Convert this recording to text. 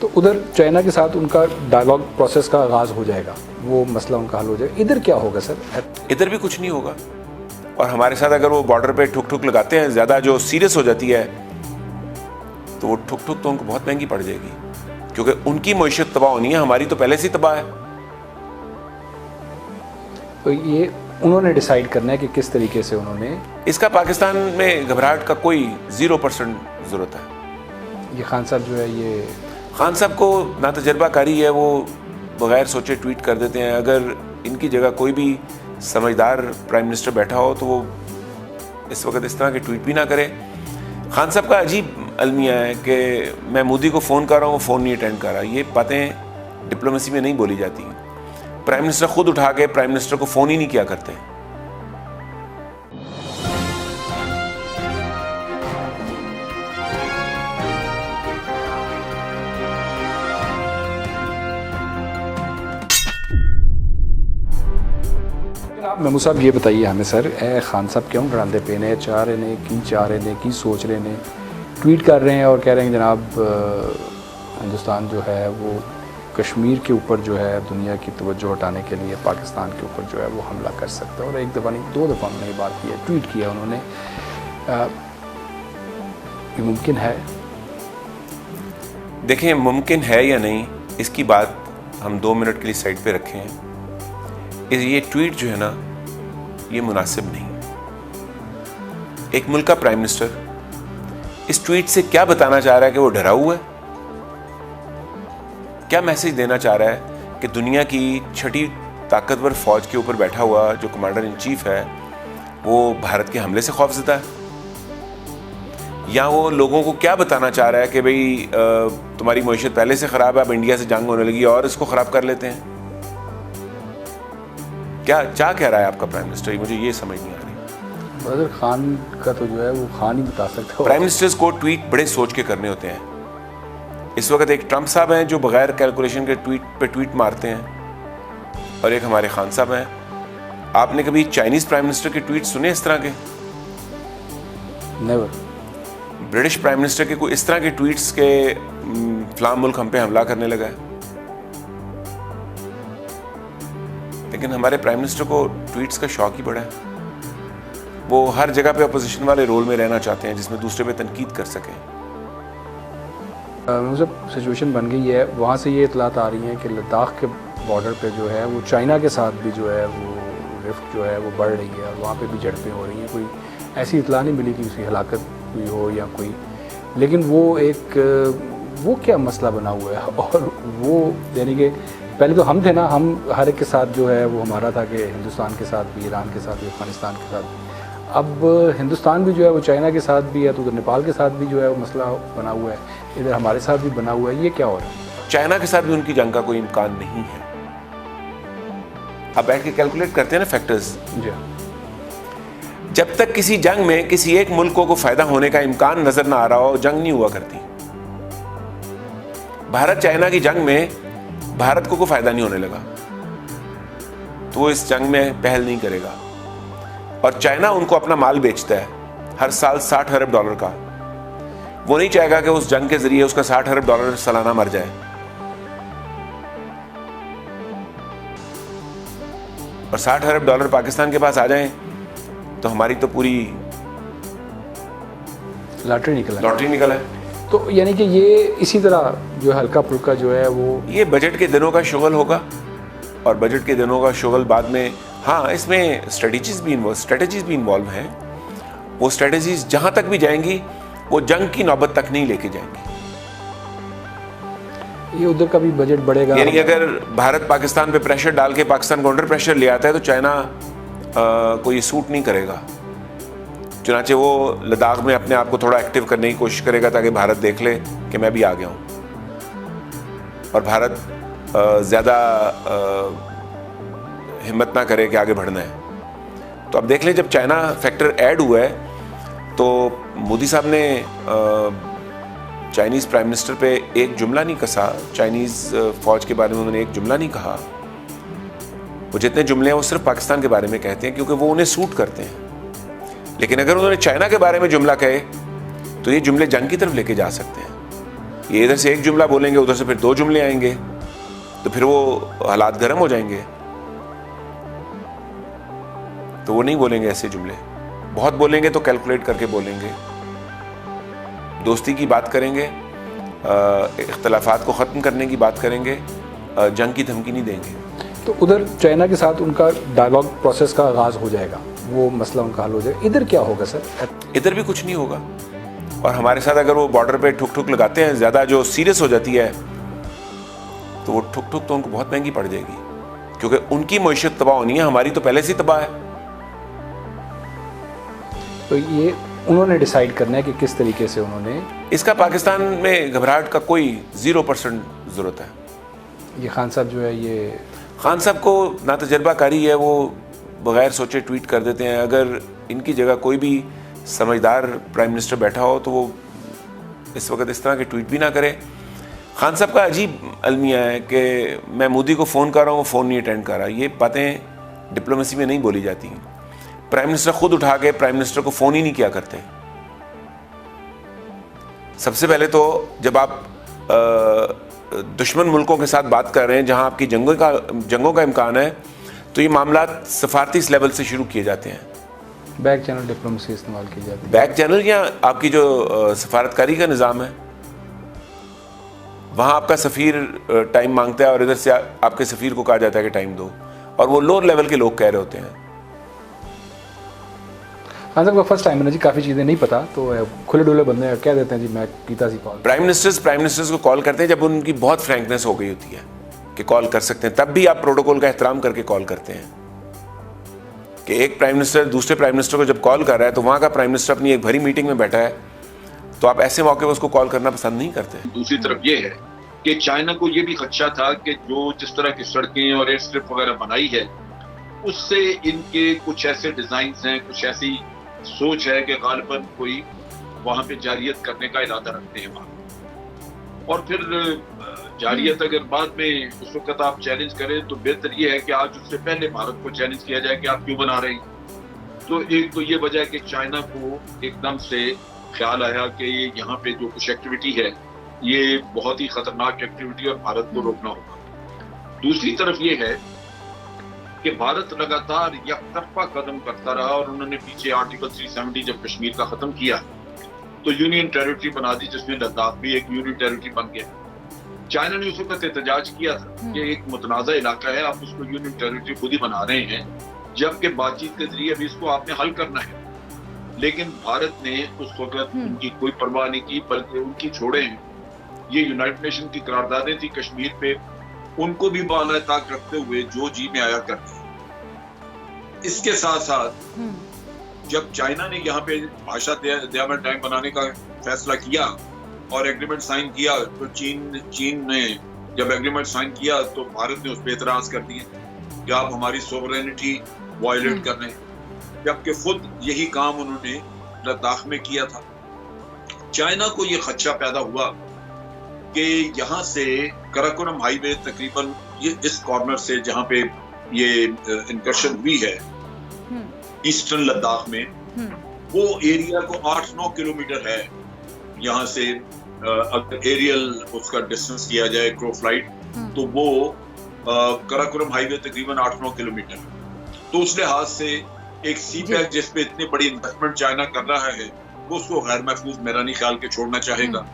तो उधर चाइना के साथ उनका डायलॉग प्रोसेस का आगाज़ हो जाएगा, वो मसला उनका हल हो जाएगा। इधर क्या होगा सर? इधर भी कुछ नहीं होगा। और हमारे साथ अगर वो बॉर्डर पे ठुक ठुक लगाते हैं, ज़्यादा जो सीरियस हो जाती है, तो वो ठुक ठुक तो उनको बहुत महंगी पड़ जाएगी, क्योंकि उनकी मईशत तबाह होनी है, हमारी तो पहले से ही तबाह है। तो ये उन्होंने डिसाइड करना है कि किस तरीके से उन्होंने इसका पाकिस्तान में घबराहट का कोई 0% ज़रूरत है। ये खान साहब जो है, ये खान साहब को ना तजर्बाकारी है, वो बगैर सोचे ट्वीट कर देते हैं। अगर इनकी जगह कोई भी समझदार प्राइम मिनिस्टर बैठा हो तो वो इस वक्त इस तरह के ट्वीट भी ना करे। खान साहब का अजीब अलमिया है कि मैं मोदी को फ़ोन कर रहा हूँ, वो फ़ोन नहीं अटेंड कर रहा। ये बातें डिप्लोमेसी में नहीं बोली जाती। प्राइम मिनिस्टर खुद उठा के प्राइम मिनिस्टर को फ़ोन ही नहीं किया करते। महमूद साहब ये बताइए हमें सर, खान साहब क्यों डराते पे ने, चाह रहे ने, की चाह रहे ने, की सोच रहे ने, ट्वीट कर रहे हैं और कह रहे हैं जनाब हिंदुस्तान जो है वो कश्मीर के ऊपर जो है दुनिया की तवज्जो हटाने के लिए पाकिस्तान के ऊपर जो है वो हमला कर सकता है। और एक दफ़ा नहीं 2 दफ़ा उन्होंने ये बात की है, ट्वीट किया उन्होंने। ये मुमकिन है? देखें, मुमकिन है या नहीं इसकी बात हम 2 मिनट के लिए साइड पे रखें। ये ट्वीट जो है ना, ये मुनासिब नहीं। एक मुल्क का प्राइम मिनिस्टर इस ट्वीट से क्या बताना चाह रहा है कि वो डरा हुआ है? क्या मैसेज देना चाह रहा है कि दुनिया की 6ठी ताकतवर फौज के ऊपर बैठा हुआ जो कमांडर इन चीफ है वो भारत के हमले से खौफजदा है? या वो लोगों को क्या बताना चाह रहा है कि भाई तुम्हारी मईशत पहले से ख़राब है, अब इंडिया से जंग होने लगी और इसको ख़राब कर लेते हैं? क्या कह रहा है आपका प्राइम मिनिस्टर? मुझे ये समझ नहीं आ रही। बदर खान का तो जो है वो खान ही बता सकता है। प्राइम मिनिस्टर्स को ट्वीट बड़े सोच के करने होते हैं। इस वक्त एक ट्रंप साहब हैं जो बगैर कैलकुलेशन के ट्वीट मारते हैं, और एक हमारे खान साहब हैं। आपने कभी चाइनीज प्राइम मिनिस्टर के ट्वीट सुने इस तरह के? नेवर। ब्रिटिश प्राइम मिनिस्टर के कोई इस तरह के ट्वीट्स के फलां मुल्क हम पे हमला करने लगा है? लेकिन हमारे प्राइम मिनिस्टर को ट्वीट्स का शौक ही बड़ा है। वो हर जगह पे अपोजिशन वाले रोल में रहना चाहते हैं जिसमें दूसरे पे तनकीद कर सकें। मतलब सिचुएशन बन गई है, वहाँ से ये इतलात आ रही हैं कि लद्दाख के बॉर्डर पे जो है वो चाइना के साथ भी जो है वो रिफ्ट जो है वो बढ़ रही है और वहाँ पे भी झड़पें हो रही हैं। कोई ऐसी इतला नहीं मिली कि उसकी हलाकत हुई हो या कोई, लेकिन वो क्या मसला बना हुआ है। और वो यानी कि पहले तो हम थे ना, हम हर एक के साथ जो है वो हमारा था कि हिंदुस्तान के साथ भी, ईरान के साथ भी, अफगानिस्तान के साथ भी। अब हिंदुस्तान भी जो है वो चाइना के साथ भी है, तो उधर नेपाल के साथ भी जो है वो मसला बना हुआ है, इधर हमारे साथ भी बना हुआ है। ये क्या हो रहा है? चाइना के साथ भी उनकी जंग का कोई इम्कान नहीं है। अब बैठ के कैलकुलेट करते हैं ना फैक्टर्स। जी। जब तक किसी जंग में किसी एक मुल्क को फायदा होने का इम्कान नजर ना आ रहा हो, जंग नहीं हुआ करती। भारत चाइना की जंग में भारत को फायदा नहीं होने लगा तो वो इस जंग में पहल नहीं करेगा। और चाइना उनको अपना माल बेचता है हर साल $60 अरब का। वो नहीं चाहेगा कि उस जंग के जरिए उसका $60 अरब सालाना मर जाए। और $60 अरब पाकिस्तान के पास आ जाएं तो हमारी तो पूरी लॉटरी निकला है। तो यानी कि ये इसी तरह जो हल्का फुल्का जो है वो ये बजट के दिनों का शुगल होगा, और बजट के दिनों का शुगल बाद में, हाँ इसमें स्ट्रेटजीज भी इन्वॉल्व हैं। वो स्ट्रेटजीज जहां तक भी जाएंगी वो जंग की नौबत तक नहीं लेके जाएंगी। ये उधर का भी बजट बढ़ेगा। यानी अगर भारत पाकिस्तान पे प्रेशर डाल के पाकिस्तान को अंडर प्रेशर ले आता है तो चाइना को ये सूट नहीं करेगा। चुनाचे वो लद्दाख में अपने आप को थोड़ा एक्टिव करने की कोशिश करेगा ताकि भारत देख ले कि मैं भी आ गया हूँ, और भारत ज़्यादा हिम्मत ना करे कि आगे बढ़ना है। तो अब देख लें, जब चाइना फैक्टर ऐड हुआ है तो मोदी साहब ने चाइनीज़ प्राइम मिनिस्टर पे एक जुमला नहीं कसा, चाइनीज़ फ़ौज के बारे में उन्होंने एक जुमला नहीं कहा। वो जितने जुमले हैं वो सिर्फ पाकिस्तान के बारे में कहते हैं क्योंकि वो उन्हें सूट करते हैं। लेकिन अगर उन्होंने चाइना के बारे में जुमला कहे तो ये जुमले जंग की तरफ लेके जा सकते हैं। ये इधर से एक जुमला बोलेंगे, उधर से फिर 2 जुमले आएंगे, तो फिर वो हालात गर्म हो जाएंगे। तो वो नहीं बोलेंगे ऐसे जुमले। बहुत बोलेंगे तो कैलकुलेट करके बोलेंगे, दोस्ती की बात करेंगे, इख्तलाफात को ख़त्म करने की बात करेंगे, जंग की धमकी नहीं देंगे। तो उधर चाइना के साथ उनका डायलॉग प्रोसेस का आगाज़ हो जाएगा, वो मसला उनका हल हो जाएगा। इधर क्या होगा सर? इधर भी कुछ नहीं होगा। और हमारे साथ अगर वो बॉर्डर पे ठुक ठुक लगाते हैं, ज़्यादा जो सीरियस हो जाती है, तो वो ठुक ठुक तो उनको बहुत महंगी पड़ जाएगी, क्योंकि उनकी मईशत तबाह होनी है, हमारी तो पहले से ही तबाह है। तो ये उन्होंने डिसाइड करना है कि किस तरीके से उन्होंने इसका पाकिस्तान में घबराहट का कोई 0% ज़रूरत है। ये खान साहब जो है, ये खान साहब को ना तजर्बाकारी है, वो बग़ैर सोचे ट्वीट कर देते हैं। अगर इनकी जगह कोई भी समझदार प्राइम मिनिस्टर बैठा हो तो वो इस वक्त इस तरह के ट्वीट भी ना करे। खान साहब का अजीब अलमिया है कि मैं मोदी को फ़ोन कर रहा हूँ, वो फ़ोन नहीं अटेंड कर रहा। ये बातें डिप्लोमेसी में नहीं बोली जाती। प्राइम मिनिस्टर खुद उठा के प्राइम मिनिस्टर को फ़ोन ही नहीं किया करते। सबसे पहले तो जब आप दुश्मन मुल्कों के साथ बात कर रहे हैं जहां आपकी जंगों का इम्कान है, तो ये मामला सफारती लेवल से शुरू किए जाते हैं। बैक चैनल डिप्लोमेसी इस्तेमाल की जाती है। बैक चैनल या आपकी जो सफारतकारी का निज़ाम है, वहाँ आपका सफ़ीर टाइम मांगता है और इधर से आपके सफ़ीर को कहा जाता है कि टाइम दो, और वो लोअर लेवल के लोग कह रहे होते हैं। हाँ साहब, फर्स्ट टाइम है ना जी, काफ़ी चीज़ें नहीं पता, तो खुले डुले बंदे कह देते हैं जी मैं कीता सी कॉल। प्राइम मिनिस्टर्स को कॉल करते हैं जब उनकी बहुत फ्रैंकनेस हो गई होती है कि कॉल कर सकते हैं, तब भी आप प्रोटोकॉल का एहतराम करके कॉल करते हैं। कि एक प्राइम मिनिस्टर दूसरे प्राइम मिनिस्टर को जब कॉल कर रहा है तो वहाँ का प्राइम मिनिस्टर अपनी एक भरी मीटिंग में बैठा है, तो आप ऐसे मौके पर उसको कॉल करना पसंद नहीं करते। दूसरी तरफ ये है कि चाइना को ये भी खदशा था कि जो जिस तरह की सड़कें और एयर स्ट्रिप वगैरह बनाई है, उससे इनके कुछ ऐसे डिजाइन हैं, कुछ ऐसी सोच है कि गालिबन कोई वहां पे जारियत करने का इरादा रखते हैं वहां। और फिर जारियत अगर बाद में उस वक्त आप चैलेंज करें तो बेहतर ये है कि आज उससे पहले भारत को चैलेंज किया जाए कि आप क्यों बना रहे हैं। तो एक तो ये वजह है कि चाइना को एकदम से ख्याल आया कि ये यहाँ पे जो कुछ एक्टिविटी है ये बहुत ही खतरनाक एक्टिविटी और भारत को रोकना होगा। दूसरी तरफ ये है कि भारत लगातार एकतरफा कदम करता रहा और उन्होंने पीछे आर्टिकल 370 जब कश्मीर का खत्म किया तो यूनियन टेरिटरी बना दी, जिसमें लद्दाख भी एक यूनियन टेरिटरी बन गया। चाइना ने उस वक्त एहतजाज किया था कि एक मुतनाज़ा इलाका है, आप उसको यूनियन टेरिटरी खुद ही बना रहे हैं, जबकि बातचीत के जरिए अभी इसको आपने हल करना है। लेकिन भारत ने उस वक्त उनकी कोई परवाह नहीं की, बल्कि उनकी छोड़े ये यूनाइटेड नेशन की करारदादें थी कश्मीर पे, उनको भी बाला ताक रखते हुए जो जी में आया करते। इसके साथ साथ जब चाइना ने यहाँ पे भाषा दयामन डैम बनाने का फैसला किया और एग्रीमेंट साइन किया, तो चीन ने जब एग्रीमेंट साइन किया तो भारत ने उस पर एतराज कर दिया कि आप हमारी सोवरेनिटी वायलेट कर रहे हैं, जबकि खुद यही काम उन्होंने लद्दाख में किया था। चाइना को ये खदशा पैदा हुआ कि यहाँ से कराकोरम हाईवे तकरीबन ये इस कॉर्नर से जहाँ पे ये इंकर्शन हुई है ईस्टर्न लद्दाख में, वो एरिया को 8-9 किलोमीटर है यहाँ से। अगर एरियल उसका डिस्टेंस किया जाए क्रो फ्लाइट, तो वो कराकोरम हाईवे तकरीबन 8-9 किलोमीटर। तो उस लिहाज से एक सी पैक जिस पे इतनी बड़ी इन्वेस्टमेंट चाइना कर रहा है, वो उसको गैर महफूज मेरा नहीं ख्याल के छोड़ना चाहेगा।